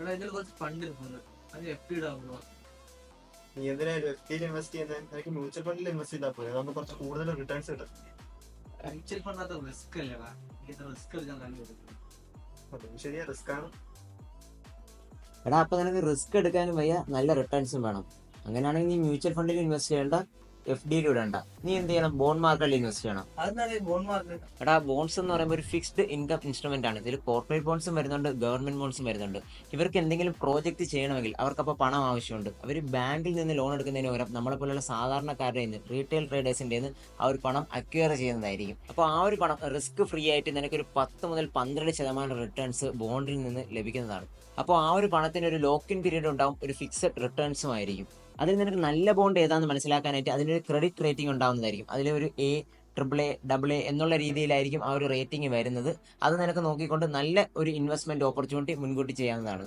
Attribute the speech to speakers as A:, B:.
A: എടാ ഇതിൽ കുറച്ച് ഫണ്ട് ഇരിപ്പുണ്ട്. അത് എഫ് ഡി ഇടാവുന്നു.
B: നീ എന്തിനായാലും എഫ് ഡിയിൽ ഇൻവെസ്റ്റ് ചെയ്യുന്നത്? എനിക്ക് മ്യൂച്വൽ ഫണ്ടിൽ ഇൻവെസ്റ്റ് ചെയ്താൽ പോയി, അതാകുമ്പോൾ കുറച്ച് കൂടുതൽ റിട്ടേൺസ് കിട്ടും.
A: മ്യൂച്വൽ ഫണ്ടിനകത്ത് റിസ്ക് അല്ലേടാ, ഇത് റിസ്ക് എടുക്കാൻ നല്ലത്.
B: അതും ശരിയാ, റിസ്ക് ആണ്.
C: എടാ അപ്പൊ നിനക്ക് റിസ്ക് എടുക്കാനും വയ്യ, നല്ല റിട്ടേൺസും വേണം. അങ്ങനെയാണെങ്കിൽ നീ മ്യൂച്വൽ ഫണ്ടിൽ ഇൻവെസ്റ്റ് ചെയ്യേണ്ട, എഫ് ഡിയിൽ ഇടണ്ട. നീ എന്ത് ചെയ്യണം? ബോണ്ട് മാർക്കറ്റിൽ ഇൻവെസ്റ്റ് ചെയ്യണം.
A: അതെന്താണ് ഈ ബോണ്ട് മാർക്കറ്റ്?
C: എടാ ബോൺസ് എന്ന് പറയുമ്പോൾ ഒരു ഫിക്സ്ഡ് ഇൻകം ഇൻസ്ട്രുമെന്റ് ആണ്. ഇതിൽ കോർപ്പറേറ്റ് ബോൺസും വരുന്നുണ്ട്, ഗവൺമെന്റ് ബോൺസും വരുന്നുണ്ട്. ഇവർക്ക് എന്തെങ്കിലും പ്രോജക്റ്റ് ചെയ്യണമെങ്കിൽ അവർക്കപ്പോൾ പണം ആവശ്യമുണ്ട്. അവർ ബാങ്കിൽ നിന്ന് ലോൺ എടുക്കുന്നതിന് പകരം നമ്മളെ പോലുള്ള സാധാരണക്കാരുടെ നിന്ന്, റീറ്റെയിൽ ട്രേഡേഴ്സിന്റെ നിന്ന് ആ ഒരു പണം അക്വയർ ചെയ്യുന്നതായിരിക്കും. അപ്പോൾ ആ ഒരു പണം റിസ്ക് ഫ്രീ ആയിട്ട് നിനക്കൊരു 10 മുതൽ 12% റിട്ടേൺസ് ബോണ്ടിൽ നിന്ന് ലഭിക്കുന്നതാണ്. അപ്പോൾ ആ ഒരു പണത്തിന് ഒരു ലോക്ക് ഇൻ പീരീഡ് ഉണ്ടാവും, ഒരു ഫിക്സഡ് റിട്ടേൺസും ആയിരിക്കും. അതിൽ നിനക്ക് നല്ല ബോണ്ട് ഏതാണെന്ന് മനസ്സിലാക്കാനായിട്ട് അതിനൊരു ക്രെഡിറ്റ് റേറ്റിംഗ് ഉണ്ടാവുന്നതായിരിക്കും. അതിലൊരു A, triple A, double A എന്നുള്ള രീതിയിലായിരിക്കും ആ ഒരു റേറ്റിംഗ് വരുന്നത്. അത് നിനക്ക് നോക്കിക്കൊണ്ട് നല്ല ഒരു ഇൻവെസ്റ്റ്മെന്റ് ഓപ്പർച്യൂണിറ്റി മുൻകൂട്ടി ചെയ്യാവുന്നതാണ്.